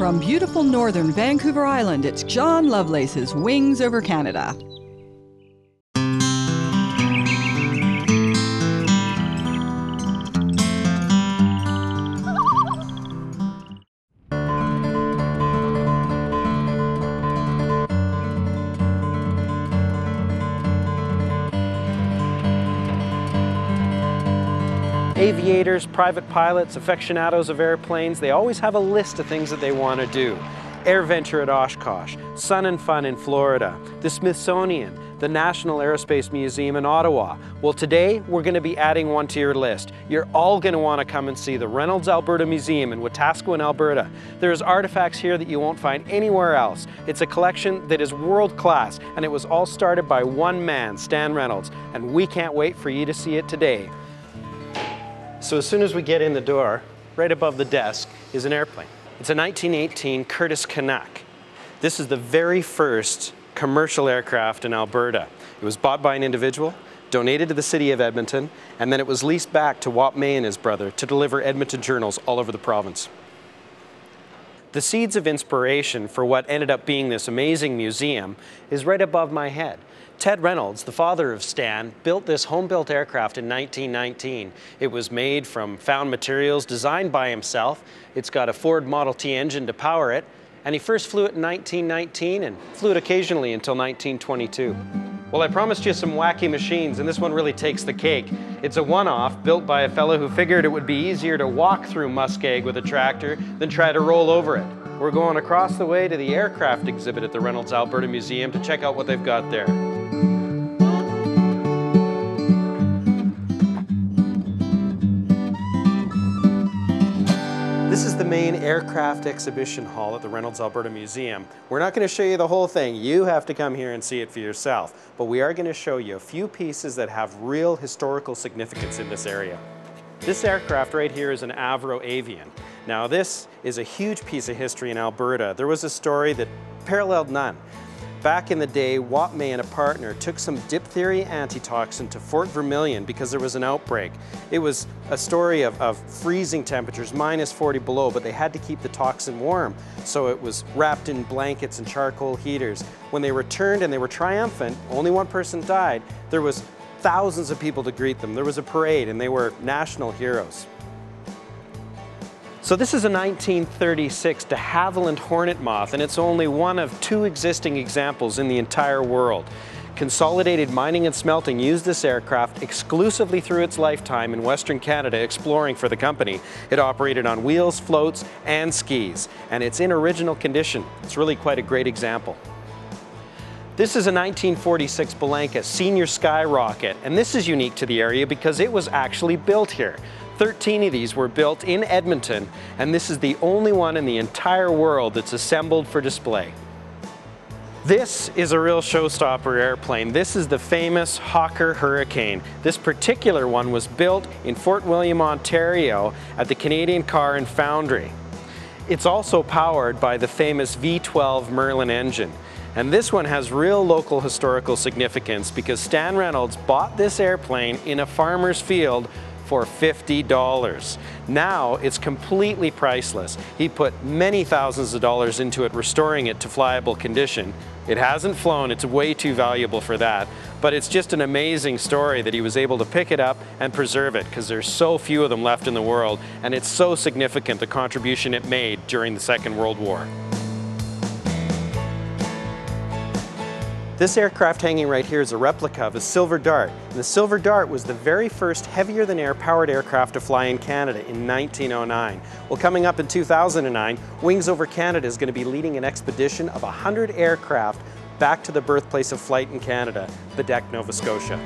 From beautiful northern Vancouver Island, it's John Lovelace's Wings Over Canada. Aviators, private pilots, aficionados of airplanes, they always have a list of things that they want to do. AirVenture at Oshkosh, Sun and Fun in Florida, the Smithsonian, the National Aerospace Museum in Ottawa. Well, today we're going to be adding one to your list. You're all going to want to come and see the Reynolds Alberta Museum in Wetaskawin, Alberta. There's artifacts here that you won't find anywhere else. It's a collection that is world class, and it was all started by one man, Stan Reynolds, and we can't wait for you to see it today. So as soon as we get in the door, right above the desk is an airplane. It's a 1918 Curtiss Canuck. This is the very first commercial aircraft in Alberta. It was bought by an individual, donated to the city of Edmonton, and then it was leased back to Wap May and his brother to deliver Edmonton journals all over the province. The seeds of inspiration for what ended up being this amazing museum is right above my head. Ted Reynolds, the father of Stan, built this home-built aircraft in 1919. It was made from found materials, designed by himself. It's got a Ford Model T engine to power it, and he first flew it in 1919 and flew it occasionally until 1922. Well, I promised you some wacky machines, and this one really takes the cake. It's a one-off built by a fellow who figured it would be easier to walk through Muskeg with a tractor than try to roll over it. We're going across the way to the aircraft exhibit at the Reynolds Alberta Museum to check out what they've got there. This is the main aircraft exhibition hall at the Reynolds Alberta Museum. We're not going to show you the whole thing. You have to come here and see it for yourself. But we are going to show you a few pieces that have real historical significance in this area. This aircraft right here is an Avro Avian. Now this is a huge piece of history in Alberta. There was a story that paralleled none. Back in the day, Wap May and a partner took some diphtheria antitoxin to Fort Vermilion because there was an outbreak. It was a story of freezing temperatures, minus 40 below, but they had to keep the toxin warm. So it was wrapped in blankets and charcoal heaters. When they returned and they were triumphant, only one person died, there was thousands of people to greet them. There was a parade and they were national heroes. So this is a 1936 de Havilland Hornet moth, and it's only one of two existing examples in the entire world. Consolidated Mining and Smelting used this aircraft exclusively through its lifetime in Western Canada exploring for the company. It operated on wheels, floats, and skis, and it's in original condition. It's really quite a great example. This is a 1946 Belenka Senior Skyrocket, and this is unique to the area because it was actually built here. 13 of these were built in Edmonton, and this is the only one in the entire world that's assembled for display. This is a real showstopper airplane. This is the famous Hawker Hurricane. This particular one was built in Fort William, Ontario at the Canadian Car and Foundry. It's also powered by the famous V12 Merlin engine. And this one has real local historical significance because Stan Reynolds bought this airplane in a farmer's field for $50. Now it's completely priceless. He put many thousands of dollars into it, restoring it to flyable condition. It hasn't flown, it's way too valuable for that, but it's just an amazing story that he was able to pick it up and preserve it because there's so few of them left in the world, and it's so significant the contribution it made during the Second World War. This aircraft hanging right here is a replica of a Silver Dart. And the Silver Dart was the very first heavier-than-air powered aircraft to fly in Canada in 1909. Well, coming up in 2009, Wings Over Canada is going to be leading an expedition of 100 aircraft back to the birthplace of flight in Canada, Baddeck, Nova Scotia.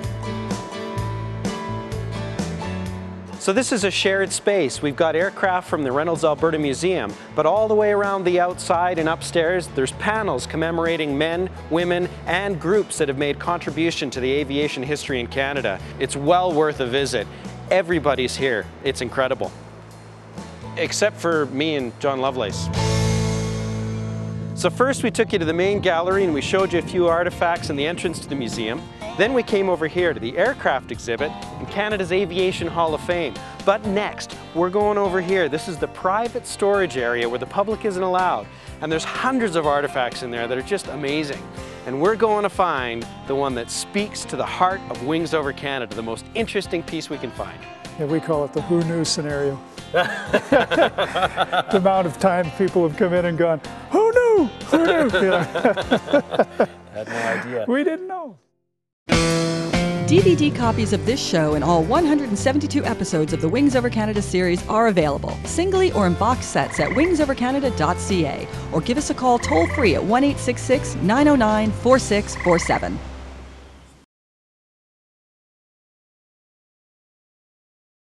So this is a shared space. We've got aircraft from the Reynolds Alberta Museum, but all the way around the outside and upstairs, there's panels commemorating men, women, and groups that have made contribution to the aviation history in Canada. It's well worth a visit. Everybody's here. It's incredible. Except for me and John Lovelace. So first we took you to the main gallery and we showed you a few artifacts in the entrance to the museum. Then we came over here to the aircraft exhibit in Canada's Aviation Hall of Fame. But next, we're going over here. This is the private storage area where the public isn't allowed. And there's hundreds of artifacts in there that are just amazing. And we're going to find the one that speaks to the heart of Wings Over Canada, the most interesting piece we can find. Yeah, we call it the who knew scenario. The amount of time people have come in and gone, who knew? Who knew? You know? Had no idea. We didn't know. DVD copies of this show and all 172 episodes of the Wings Over Canada series are available, singly or in box sets at wingsovercanada.ca, or give us a call toll-free at 1-866-909-4647.